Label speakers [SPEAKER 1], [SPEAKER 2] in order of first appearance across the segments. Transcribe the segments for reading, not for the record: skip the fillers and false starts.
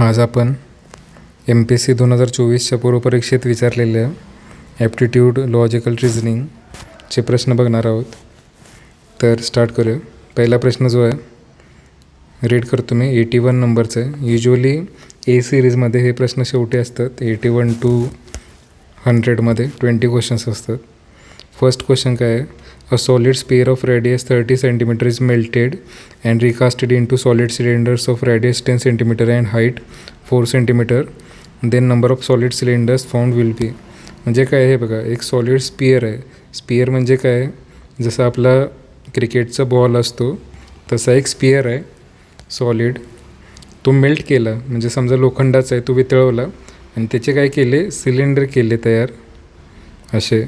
[SPEAKER 1] आज आपण MPSC 2024च्या पूर्वपरीक्षेत विचारलेल्या ॲप्टिट्यूड लॉजिकल रिझनिंगचे प्रश्न बघणार आहोत. तर स्टार्ट करूया. पहिला प्रश्न जो आहे रीड करतो मी. 81 नंबरचं आहे. युजली A सिरीजमध्ये हे प्रश्न शेवटी असतात. 81 to 100मध्ये 20 क्वेश्चन्स असतात. फर्स्ट क्वेश्चन काय आहे? A solid sphere of radius 30 centimetre is melted and recasted into solid cylinders of radius 10 centimetre and height 4 centimetre. Then number of solid cylinders found will be. म्हणजे काय आहे बघा, एक solid sphere आहे. Sphere म्हणजे काय? जसं आपला क्रिकेटचा बॉल असतो तसा एक स्पियर आहे सॉलिड. तो मेल्ट केला म्हणजे समजा लोखंडाचा आहे, तो वितळवला आणि त्याचे काय केले, सिलेंडर केले तयार. असे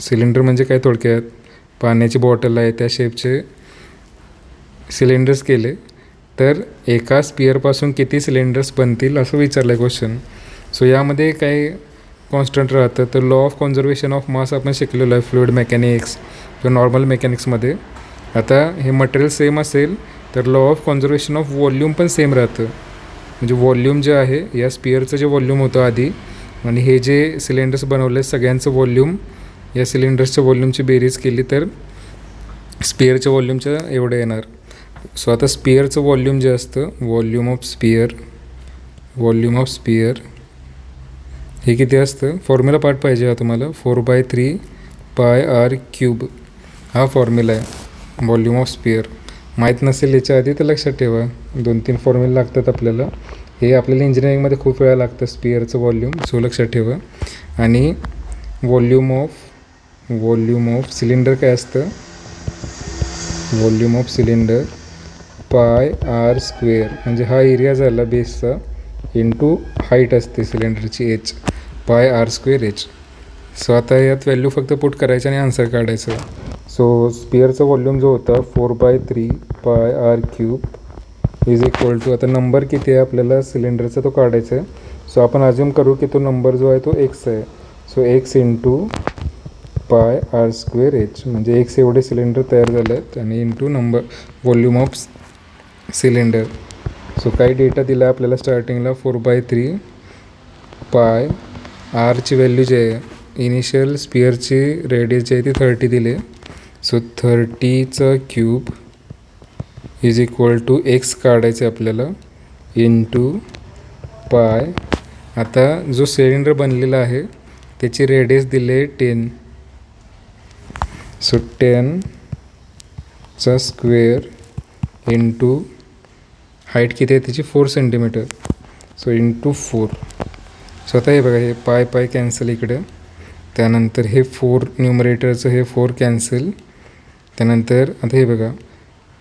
[SPEAKER 1] सिलेंडर म्हणजे काय, थोडक्यात पाण्याची बॉटल आहे त्या शेपचे सिलेंडर्स केले. तर एका स्पियरपासून किती सिलेंडर्स बनतील असं विचारलं आहे क्वेश्चन. सो यामध्ये काय कॉन्स्टंट राहतं, तर law of conservation of mass आपण शिकलेलो आहे फ्लुइड मेकॅनिक्स किंवा नॉर्मल मेकॅनिक्समध्ये. आता हे मटेरियल सेम असेल तर law of conservation of volume पण सेम राहतं. म्हणजे व्हॉल्यूम जे आहे, या स्पियरचं जे व्हॉल्यूम होतं आधी आणि हे जे सिलेंडर्स बनवले सगळ्यांचं व्हॉल्यूम, या सिलेंडर्सच्या व्हॉल्यूमची बेरीज केली तर स्पियरच्या व्हॉल्यूमच्या एवढं येणार. सो आता स्पियरचं व्हॉल्यूम जे असतं, व्हॉल्यूम ऑफ स्पियर हे किती असतं? फॉर्म्युला पार्ट पाहिजे हा तुम्हाला. 4/3 πr³ हा फॉर्म्युला आहे व्हॉल्यूम ऑफ स्पियर. माहीत नसेल याच्या आधी तर लक्षात ठेवा, 2-3 फॉर्म्युला लागतात आपल्याला. हे आपल्याला इंजिनिअरिंगमध्ये खूप वेळा लागतं स्पियरचं व्हॉल्यूम, सो लक्षात ठेवा. आणि व्हॉल्यूम ऑफ सिलेंडर काय असतं? व्हॉल्यूम ऑफ सिलेंडर πr² म्हणजे हा एरिया झाला बेसचा इंटू हाईट असते सिलेंडरची h, πr²h. सो आता यात व्हॅल्यू फक्त पुट करायचं आणि आन्सर काढायचं. सो स्पियरचा व्हॉल्यूम जो होता 4/3 πr³ इज इक्वल टू, आता नंबर किती आहे आपल्याला सिलेंडरचा तो काढायचा आहे. सो आपण अज्युम करू की तो नंबर जो आहे तो x आहे. सो x इंटू πr²h म्हणजे x एवढे सिलेंडर तयार झाले आहेत आणि into number volume of cylinder. So काही डेटा दिला आपल्याला स्टार्टिंगला 4/3 π. आरची व्हॅल्यू जी आहे, इनिशियल स्पियरची रेडियस जी आहे ती 30 दिले. So 30³ is equal to x काढायचं आपल्याला इंटू पाय. आता जो सिलेंडर बनलेला आहे त्याची रेडियस दिले 10. सो 10² इंटू हाईट किती आहे त्याची 4 सेंटीमीटर. So into 4. सो आता हे बघा, हे पाय कॅन्सल इकडं. त्यानंतर हे 4 न्यूमरेटरचं हे 4 कॅन्सल. त्यानंतर आता हे बघा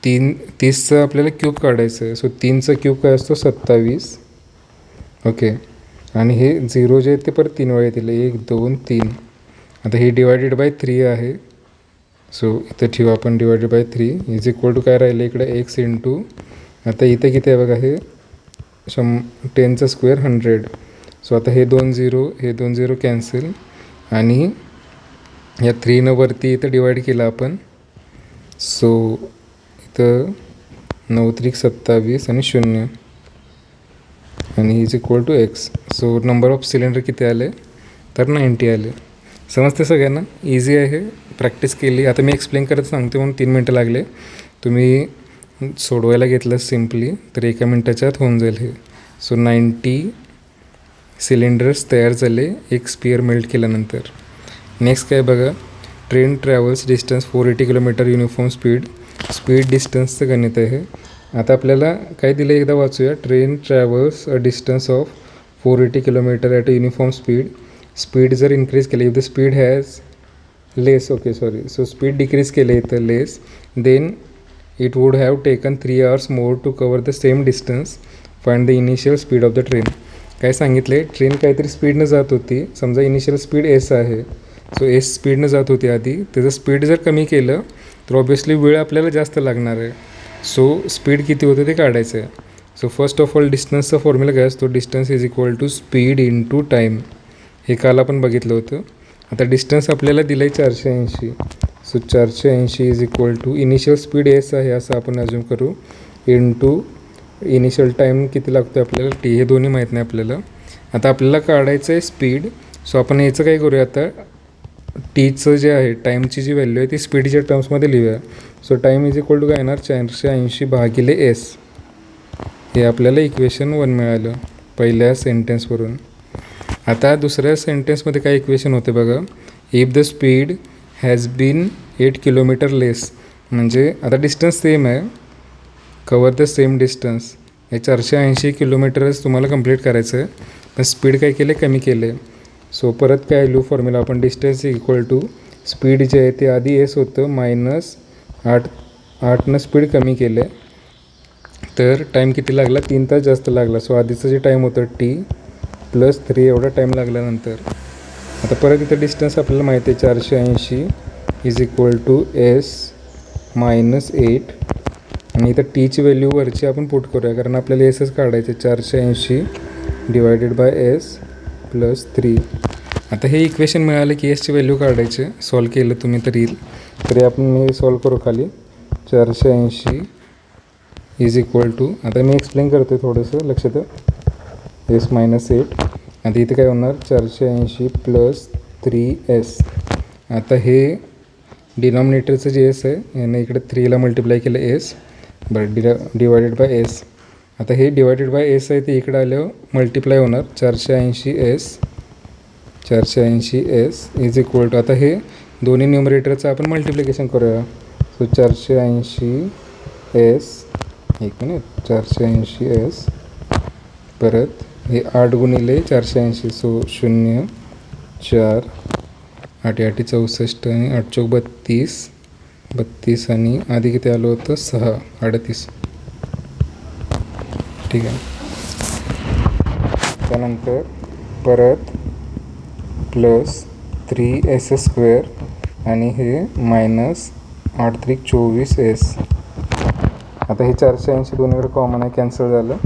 [SPEAKER 1] 30चं आपल्याला क्यूब काढायचं आहे. सो 3चा क्यूब काय असतो? 27. ओके. आणि हे 0 जे आहे ते परत 3 वेळा येतील, 1 2 3. आता हे डिवायडेड बाय 3 आहे. सो इथं ठेवू आपण divided by 3 is equal to काय राहिलं इकडे x इंटू, आता इथं किती आहे बघा, हे 10² 100. सो आता हे 2 0 कॅन्सल आणि या 3 वरती इथं डिवाईड केलं आपण. सो इथं 9 त्रिक 27 आणि 0 आणि is equal to x. So number of cylinder किती आले तर 90 आले. समजते सगळ्यांना? इझी आहे, प्रॅक्टिस केली. आता मी एक्सप्लेन करत सांगते म्हणून 3 मिनटं लागले. तुम्ही सोडवायला घेतलं सिम्पली तर 1 मिनटाच्या आत होऊन जाईल हे. सो 90 सिलेंडर्स तयार झाले एक स्पियर मेल्ट केल्यानंतर. नेक्स्ट काय बघा, train travels distance 480 kilometre uniform speed डिस्टन्सचं गणित आहे. आता आपल्याला काय दिलं एकदा वाचूया. Train travels a distance of 480 kilometre at a uniform speed जर इन्क्रीज केले, if the speed has less, so speed decrease केले इथं less, then it would have taken 3 hours more to cover the same distance. Find the initial speed of the train. काय सांगितले, train काहीतरी स्पीडनं जात होती. समजा इनिशियल स्पीड s आहे. So s स्पीडनं जात होती आधी. त्याचं स्पीड जर कमी केलं तर ऑब्वियसली वेळ आपल्याला जास्त लागणार आहे. सो स्पीड किती होतं ते काढायचं आहे. सो फर्स्ट ऑफ ऑल डिस्टन्सचा फॉर्म्युला काय असतो? Distance is equal to speed into time. हे काल आपण बघितलं होतं. आता डिस्टन्स आपल्याला दिलं आहे 480. So 480 is equal to initial speed s आहे असं आपण अज्युम करू इंटू इनिशियल टाईम किती लागतो आहे आपल्याला टी, हे दोन्ही माहीत नाही आपल्याला. आता आपल्याला काढायचं आहे स्पीड. सो आपण याचं काय करूया आता, टीचं जे आहे टाईमची जी व्हॅल्यू आहे ती स्पीडच्या टर्म्समध्ये लिहूया. So time is equal to काय येणार 480 भागिले एस. हे आपल्याला इक्वेशन 1 मिळालं पहिल्या सेंटेन्सवरून. आता दुसऱ्या सेंटेन्समध्ये काय इक्वेशन होते बघा, if the speed has been 8 kilometre less. म्हणजे आता डिस्टन्स सेम आहे, कवर द सेम डिस्टन्स. हे 480 किलोमीटरच तुम्हाला कंप्लीट करायचं आहे, पण स्पीड काय केलं, कमी केलं आहे. सो परत काय लिहू फॉर्म्युला आपण, डिस्टन्स इक्वल टू स्पीड जे आहे ते आधी एस होतं -8 स्पीड कमी केलं आहे. तर टाईम किती लागला, 3 तास जास्त लागला. सो आधीचं जे टाईम होतं टी +3 एवढा टाईम लागल्यानंतर आता परत इथं डिस्टन्स आपल्याला माहिती आहे 480 इज इक्वल टू एस -8. आणि इथं टीची व्हॅल्यू वरची आपण पुट करूया, कारण आपल्याला एसच काढायचं आहे. 480 डिवायडेड बाय एस +3. आता हे इक्वेशन मिळालं की एसची व्हॅल्यू काढायचे. सॉल्व केलं तुम्ही तर येईल. तरी आपण हे सॉल्व करू खाली. 480 इज इक्वल टू, आता मी एक्सप्लेन करतो थोडंसं लक्षात, एस -8. आता इथे काय होणार 480 + 3s. आता हे डिनॉमिनेटरचं जे एस आहे याने इकडे 3ला मल्टिप्लाय केलं एस, बरं डिवायडेड बाय एस. आता हे डिवायडेड बाय एस आहे ते इकडे आल्यावर मल्टिप्लाय होणार 480s इज इक्वल टू, आता हे दोन्ही न्यूमरेटरचं आपण मल्टिप्लिकेशन करूया. सो 480s, एक मिनिट, 480s परत हे 8 गुणिले 480. सो 0 4 8 8 64 आणि 8 चौक 32 आणि आधी किती आलं होतं 6 38. ठीक आहे. त्यानंतर परत +3s² आणि हे -8 3 24s. आता हे 480 दोन्हीकडे कॉमन आहे, कॅन्सल झालं.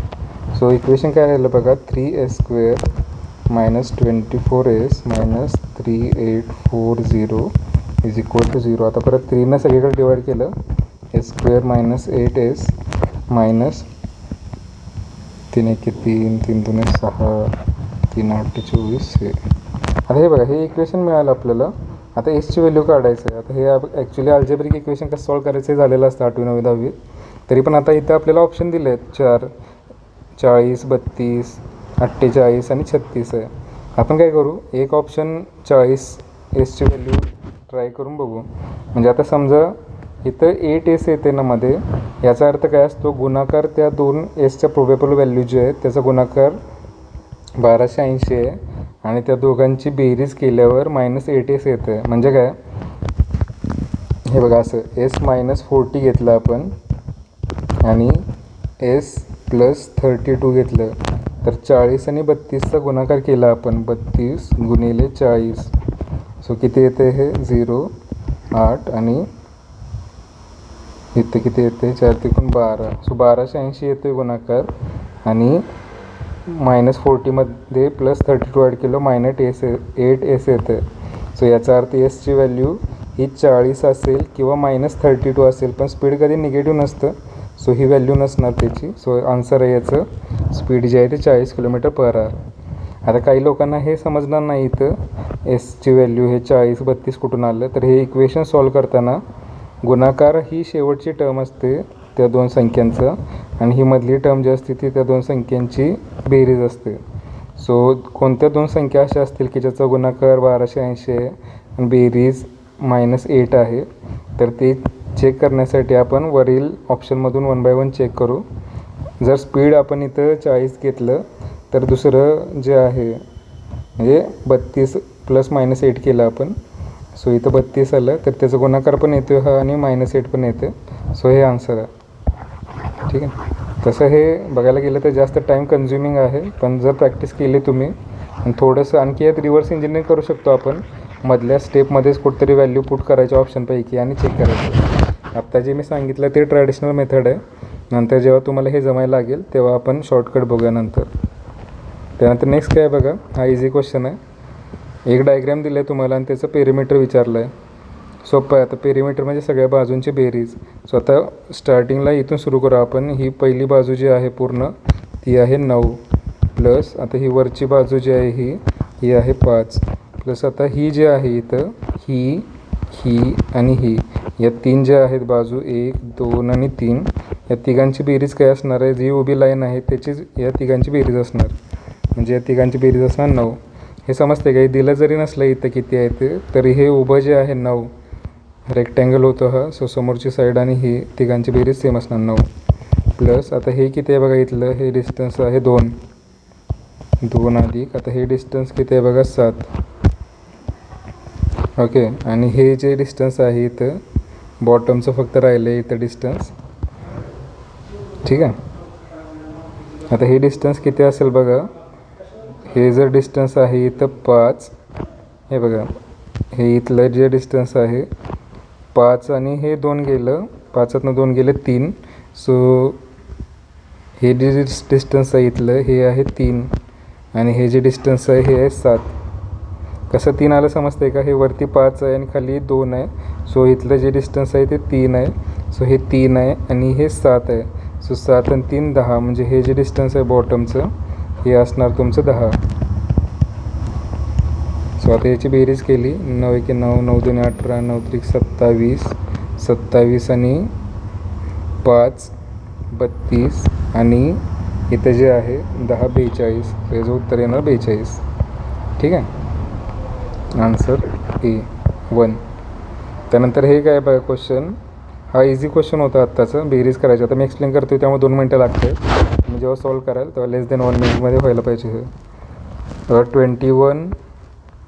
[SPEAKER 1] सो इक्वेशन काय राहिलं बघा, 3s² -24s -3840 is equal to 0. आता परत 3 सगळीकडे डिवाईड केलं, s² -8s -3 1 3 3 2 6 3 8 24 हे. आता हे बघा, हे इक्वेशन मिळालं आपल्याला. आता एसची व्हॅल्यू काढायचं आहे. आता हे ॲक्च्युली अल्जेब्रिक इक्वेशन कसं सॉल्व करायचं हे झालेलं असतं 8वी 9वी 10वी. तरी पण आता इथं आपल्याला ऑप्शन दिले आहेत 4 40 32 48 आणि 36 आहे. आपण काय करू, एक ऑप्शन 40 एसची व्हॅल्यू ट्राय करून बघू. म्हणजे आता समजा इथं 8s येते ना मध्ये, याचा अर्थ काय असतो, गुणाकार त्या 2 एसच्या प्रोबेबल व्हॅल्यू जे आहे त्याचा गुणाकार 1280 आहे आणि त्या दोघांची बेरीज केल्यावर -8s येतं आहे. म्हणजे काय, हे बघा असं s -40 घेतलं आपण आणि s +32 घेतलं, तर 40 आणि 32चा गुणाकार केला आपण, 32 गुणिले 40. सो किती येते हे 0 8 आणि इथे किती येते 4 3 12. सो 1280 येतो गुणाकार आणि -40 मध्ये +32 ॲड केलं -8s येते. सो याचा अर्थ एसची व्हॅल्यू ही 40 असेल किंवा -32 असेल, पण स्पीड कधी निगेटिव्ह नसतं. सो ही व्हॅल्यू नसणार त्याची. सो आन्सर आहे याचं, स्पीड जे आहे ते 40 km/h. आता काही लोकांना हे समजणार नाही इथं एसची व्हॅल्यू हे 40 32 कुठून आलं. तर हे इक्वेशन सॉल्व करताना गुणाकार ही शेवटची टर्म असते त्या 2 संख्यांचं आणि ही मधली टर्म जी असते ती त्या 2 संख्यांची बेरीज असते. सो कोणत्या 2 संख्या अशा असतील की ज्याचा गुणाकार 1280 आहे आणि बेरीज -8 आहे, तर ते चेक करण्यासाठी आपण वरील ऑप्शनमधून 1 बाय 1 चेक करू. जर स्पीड आपण इथं 40 घेतलं तर दुसरं जे आहे म्हणजे 32 +-8 केलं आपण. सो इथं 32 आलं तर त्याचा गुणाकार पण येतो हा आणि -8 पण येते. सो हे आन्सर आहे. ठीक आहे. तसं हे बघायला गेलं तर जास्त टाईम कन्झ्युमिंग आहे, पण जर प्रॅक्टिस केली तुम्ही आणि थोडंसं आणखी यात रिव्हर्स इंजिनिअरिंग करू शकतो आपण. मधल्या स्टेपमध्येच कुठेतरी व्हॅल्यू पुट करायच्या ऑप्शनपैकी आणि चेक करायचं. आत्ता जे मी सांगितलं ते ट्रॅडिशनल मेथड आहे. नंतर जेव्हा तुम्हाला हे जमायला लागेल तेव्हा आपण शॉर्टकट बघूया नंतर. त्यानंतर नेक्स्ट काय बघा, हा इझी क्वेश्चन आहे. एक डायग्रॅम दिलं आहे तुम्हाला आणि त्याचं पेरिमीटर विचारलं आहे. सोपं आहे. आता पेरिमीटर म्हणजे सगळ्या बाजूंची बेरीज. सो आता स्टार्टिंगला इथून सुरू करू आपण. ही पहिली बाजू जी आहे पूर्ण ती आहे 9 प्लस आता ही वरची बाजू जी आहे ही आहे 5 प्लस आता ही जी आहे इथं ही आणि ही या 3 ज्या आहेत बाजू 1 2 आणि 3 या तिघांची बेरीज काय असणार आहे. जी उभी लाईन आहे त्याचीच या तिघांची बेरीज असणार. म्हणजे या तिघांची बेरीज असणार 9. हे समजते काही दिलं जरी नसलं इथं किती आहे ते तरी हे उभं जे आहे 9 रेक्टँगल होतं हा. सो समोरची साईड आणि ही तिघांची बेरीज सेम असणार 9 प्लस आता हे किती आहे बघा. इथलं हे डिस्टन्स आहे 2 अधिक आता हे डिस्टन्स किती आहे बघा 7. ओके आणि हे जे डिस्टन्स आहे इथं बॉटमचं फक्त राहिलं आहे इथं डिस्टन्स. ठीक आहे. आता हे डिस्टन्स किती असेल बघा. हे जर डिस्टन्स आहे इथं 5 हे बघा हे इथलं जे डिस्टन्स आहे 5 आणि हे 2 गेलं 5तनं 2 गेले 3. सो हे जे डिस्टन्स आहे इथलं हे आहे 3 आणि हे जे डिस्टन्स आहे हे आहे 7. कसं 3 आलं समजतं का. हे वरती 5 आहे आणि खाली 2 आहे. सो इथलं जे डिस्टन्स आहे ते 3 आहे. सो हे 3 आहे आणि हे 7 आहे. सो 7 आणि 3 10 म्हणजे हे जे डिस्टन्स आहे बॉटमचं हे असणार तुमचं 10. सो आता याची बेरीज केली 9 1 9 9 2 18 9 3 27 27 आणि 5 32 आणि इथं जे आहे 10 42. याचं उत्तर येणार 42. ठीक आहे. आन्सर ए 1. त्यानंतर हे काय बघा क्वेश्चन. हा इझी क्वेश्चन होता आत्ताचा. बेरीज करायची. आता मी एक्सप्लेन करतो त्यामुळे 2 मिनटं लागते. मी जेव्हा सॉल्व कराल तेव्हा लेस दॅन 1 मिनिटमध्ये व्हायला पाहिजे हे. 21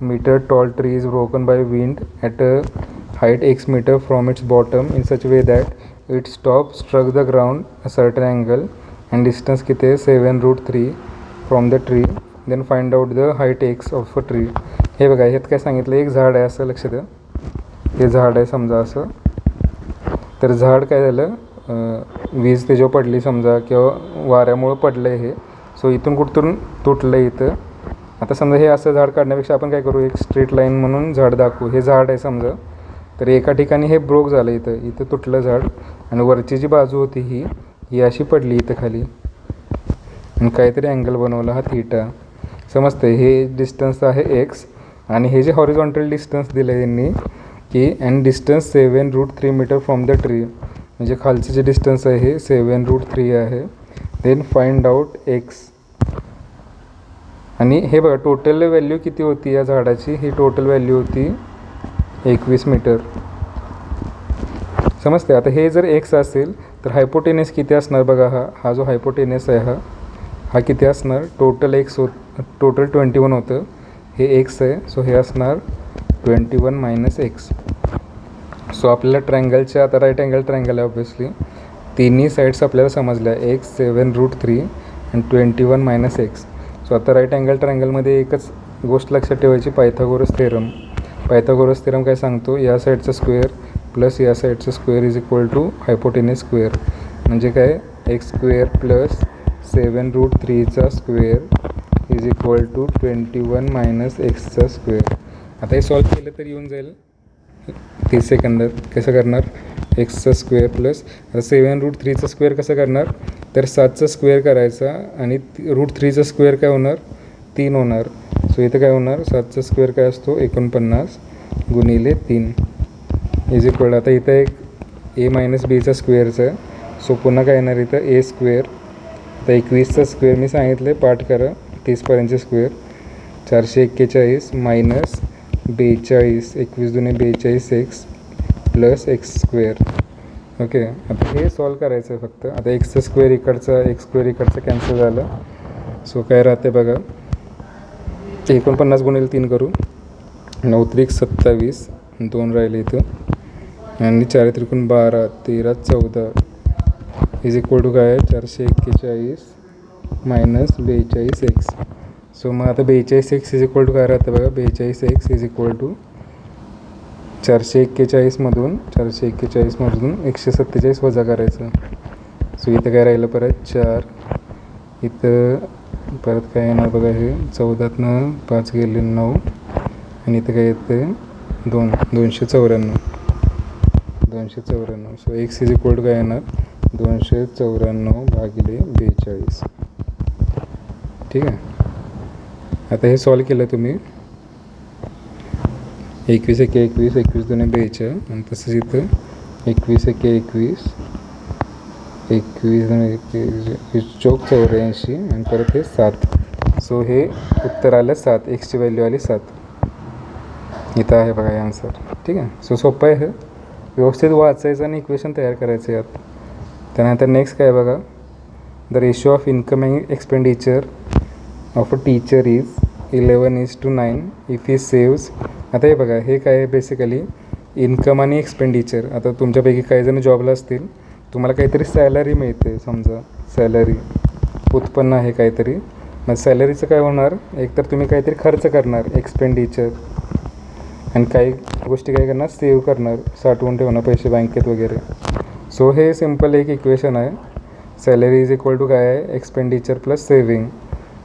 [SPEAKER 1] meter tall tree is broken by wind at a height x meter from its bottom in such a way that its top struck the ground a certain angle and distance किती आहे 7√3 from the tree. then find out the height x of a tree. हे बघा ह्यात काय सांगितलं. एक झाड आहे असं लक्ष द्या. हे झाड आहे समजा असं. तर झाड काय झालं वीज त्याच्यावर पडली समजा किंवा वाऱ्यामुळं पडलं आहे हे. सो इथून कुठून तुटलं इथं. आता समजा हे असं झाड काढण्यापेक्षा आपण काय करू एक स्ट्रेट लाईन म्हणून झाड दाखवू. हे झाड आहे समजा. तर एका ठिकाणी हे ब्रोक झालं इथं तुटलं झाड आणि वरची जी बाजू होती ही अशी पडली इथं खाली आणि काहीतरी अँगल बनवला हा थीटा. समजते. हे डिस्टन्स आहे एक्स आणि हे जे हॉरिझॉन्टल डिस्टन्स दिलं आहे यांनी की and distance 7√3 metre from the tree. म्हणजे खालचं जे डिस्टन्स आहे हे 7√3 आहे. Then find out x. आणि हे बघा टोटल व्हॅल्यू किती होती या झाडाची. ही टोटल व्हॅल्यू होती 21 मीटर. समजते. आता हे जर एक्स असेल तर हायपोटेनस किती असणार बघा. हा जो हायपोटेनस आहे हा किती असणार. टोटल एक्स टोटल 21 होतं. हे एक्स आहे. सो हे असणार 21 मायनस एक्स. सो आपल्याला ट्रायंगलच्या आता राईट अँगल ट्रायंगल आहे ऑब्व्हियसली. तिन्ही साईड्स आपल्याला समजल्या एक्स 7√3 आणि 21 मायनस एक्स. सो आता राईट अँगल ट्रायंगलमध्ये एकच गोष्ट लक्षात ठेवायची पायथागोरस थेरम. पायथागोरस थेरम काय सांगतो या साईडचा स्क्वेअर प्लस या साईडचा square is equal to hypotenuse square. म्हणजे काय एक्स स्क्वेअर प्लस 7√3चा square is equal to 21 minus एक्सचा स्क्वेअर. आता हे सॉल्व केलं तर येऊन जाईल 30 सेकंदात. कसं करणार एक्सचा स्क्वेअर प्लस आता 7√3चा स्क्वेअर कसं करणार तर 7चा स्क्वेअर करायचा आणि √3चा स्क्वेअर काय होणार 3 होणार. सो इथं काय होणार 7चा स्क्वेअर काय असतो 49 गुणिले 3 इज इक्वल. आता इथं एक ए मायनस बीचा स्क्वेअरचं आहे. सो पुन्हा काय येणार इथं ए स्क्वेअर. आता 21चा स्क्वेअर मी सांगितलं पाठ करा 30पर्यंतचे स्क्वेअर 441 मायनस 42 21 दुने 42 x plus x square. Okay. आता हे सॉल्व करायचं आहे फक्त. आता एक्सचा स्क्वेअर इकडचा एक्स स्क्वेअर इकडचं कॅन्सल झालं. सो काय राहते बघा 49 गुणिले 3 करू 9 त्रिक 27 2 राहिले इथं आणि 4 त्रिकोण 12 13 14 इज इक्वल टू काय 441 मायनस 42 एक्स. सो मग आता 42 एक्स इज इक्वल टू काय राहतं बघा 42 एक्स इज इक्वल टू 441मधून 147 वजा करायचं. सो इथं काय राहिलं परत 4 इथं परत काय येणार बघा हे 14तनं 5 गेले 9 आणि इथं काय येतं 2 294. 294. So x is equal to काय येणार 294 भागिले 42. ठीक आहे. आता हे सॉल्व केलं तुम्ही 21 एके 21, 21 दुने 42 आणि तसंच इथं 21 एके 21, 21 दुने 21 चौक 84 आणि परत हे 7. सो हे उत्तर आलं 7. एक्सची व्हॅल्यू आली 7. इथं आहे बघा हे आन्सर. ठीक आहे. सो सोपं आहे हे. व्यवस्थित वाचायचं आणि इक्वेशन तयार करायचं यात. त्यानंतर नेक्स्ट काय बघा, the ratio of income and expenditure of a teacher is 11:9 if he saves. आता हे बघा हे काय आहे बेसिकली इन्कम आणि एक्सपेंडिचर. आता तुमच्यापैकी काही जण जॉबला असतील, तुम्हाला काहीतरी सॅलरी मिळते, समजा सॅलरी उत्पन्न आहे काहीतरी. मग सॅलरीचं काय होणार, एकतर तुम्ही काहीतरी खर्च करणार एक्सपेंडिचर आणि काही गोष्टी काय करणार सेव्ह करणार, साठवून ठेवणार पैसे बँकेत वगैरे. सो हे सिम्पल एक इक्वेशन आहे. सॅलरी इज इक्वल टू काय आहे एक्सपेंडिचर प्लस सेव्हिंग.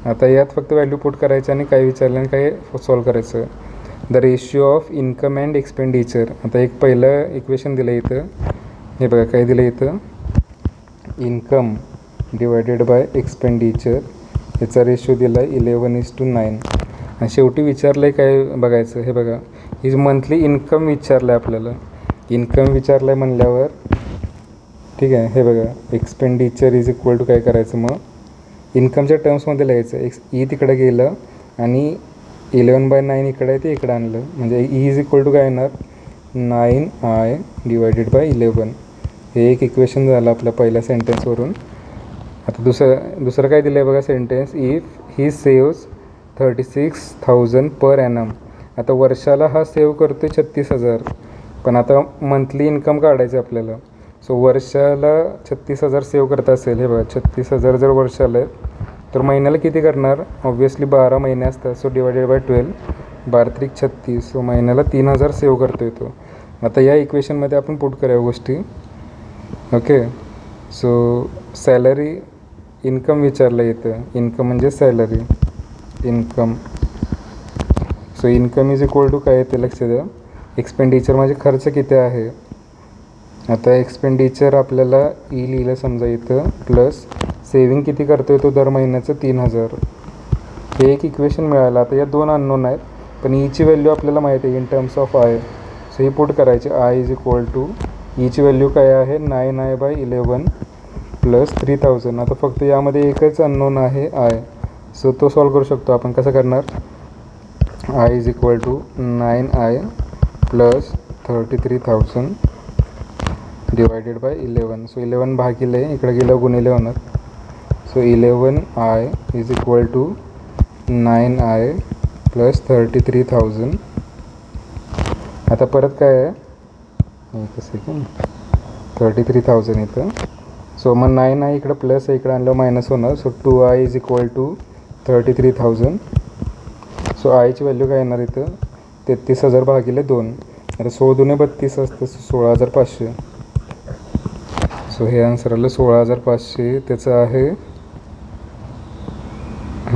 [SPEAKER 1] आता यात फक्त व्हॅल्यू पुट करायचं आणि काही विचारलं आणि काही सॉल्व करायचं. The ratio of income and expenditure. आता एक पहिलं इक्वेशन दिलं इथं, हे बघा काय दिलं इथं, इन्कम डिवायडेड बाय एक्सपेंडिचर, याचा रेशो दिला आहे 11:9. आणि शेवटी विचारलं आहे काय बघायचं. हे बघा ही मंथली इन्कम विचारलं आहे आपल्याला. इन्कम विचारलं आहे म्हणल्यावर ठीक आहे. हे बघा एक्सपेंडिचर इज इक्वल टू काय करायचं, मग इन्कमच्या टर्म्समध्ये लिहायचं. ई तिकडे गेलं आणि 11/9 इकडे आहे ते इकडं आणलं, म्हणजे ई इज इक्वल टू काय येणार 9i डिवायडेड बाय 11. हे एक इक्वेशन झालं आपल्या पहिल्या सेंटेन्सवरून. आता दुसरं काय दिलं आहे बघा sentence, if he saves 36,000 per annum. आता वर्षाला हा सेव्ह करतो 36,000, पण आता मंथली इन्कम काढायचं आपल्याला. सो वर्षाला 36,000 सेव्ह करत असेल, हे बघा 36,000 जर वर्षाला आहेत तर महिन्याला किती करणार, ऑब्व्हियसली 12 महिने असतात. So divided by 12, 12×3 = 36. सो महिन्याला 3,000 सेव्ह करतो येतो. आता या इक्वेशनमध्ये आपण पुट करूया गोष्टी. ओके. सो सॅलरी इन्कम विचारलं येतं, इन्कम म्हणजे salary income. So income is equal to काय येते लक्ष द्या, एक्सपेंडिचर म्हणजे खर्च किती आहे. आता एक्सपेंडिचर आपल्याला ई लिहिलं समजा इथं, प्लस सेविंग किती करतो आहे तो दर महिन्याचं 3,000. हे एक इक्वेशन मिळालं. आता या 2 अननोन आहेत, पण ईची व्हॅल्यू आपल्याला माहिती आहे in terms of I. So he put करायची आय इज इक्वल टू ईची व्हॅल्यू काय आहे 9i/11 प्लस 3,000. आता फक्त यामध्ये एकच अननोन आहे आय. सो तो सॉल्व करू शकतो आपण. कसं करणार, I is equal to 9i plus 33,000 divided by 11. So 11 भागिले इकडे गेलं गुणिले होणार. So 11i is equal to 9i plus 33,000. आता परत काय आहे कसं की 33,000 इथं. सो मग 9i इकडं प्लस आहे, इकडं आणलं मायनस होणार. So 2i is equal to 33,000. So आयची व्हॅल्यू काय येणार इथं 33,000 भागिले 2. आता 16 दुने 32 असतं, 16,500. सो हे आन्सर आलं 16,500. त्याचं आहे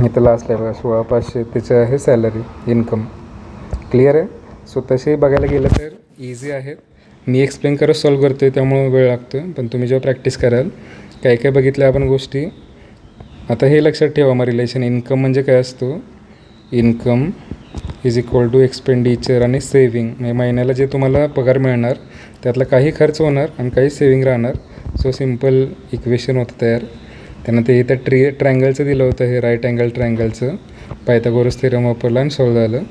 [SPEAKER 1] इथं लास्टला आहे बघा 16,500. त्याचं आहे सॅलरी इन्कम. क्लिअर आहे. सो तसे बघायला गेलं तर इझी आहे. मी एक्सप्लेन करत सॉल्व करतो आहे त्यामुळे वेळ लागतो, पण तुम्ही जेव्हा प्रॅक्टिस कराल काय काय बघितलं आपण गोष्टी. आता हे लक्षात ठेवा, मग रिलेशन इन्कम म्हणजे काय असतो, income is equal to expenditure आणि सेविंग. म्हणजे महिन्याला जे तुम्हाला पगार मिळणार त्यातला काही खर्च होणार आणि काही सेविंग राहणार. सो सिम्पल इक्वेशन होतं तयार. त्यानंतर इथं ट्रायंगलचं दिलं होतं, हे राईट अँगल ट्रायंगलचं पायथागोरस थेरम वापरला आणि सॉल्व झालं.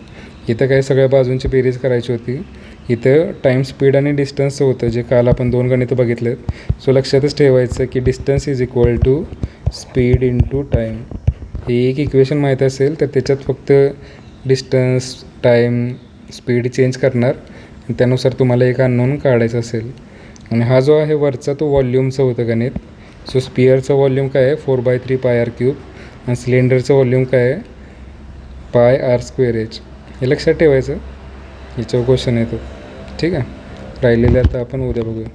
[SPEAKER 1] इथं काही सगळ्या बाजूंची बेरीज करायची होती. इथं टाईम स्पीड आणि डिस्टन्सचं होतं, जे काल आपण 2 गणितं बघितलेत. सो लक्षातच ठेवायचं की distance is equal to speed into time. हे एक इक्वेशन माहीत असेल तर त्याच्यात फक्त डिस्टन्स टाईम स्पीड चेंज करणार आणि त्यानुसार तुम्हाला एक अननोन काढायचं असेल. आणि हा जो आहे वरचा तो व्हॉल्यूमचं होतं गणित. सो स्पिअरचं व्हॉल्यूम काय आहे 4/3 πr³ आणि सिलेंडरचं व्हॉल्यूम काय आहे πr²h. हे लक्षात ठेवायचं, याच्यावर क्वेश्चन येतो. ठीक आहे. राहिलेले आता आपण उद्या बघूया.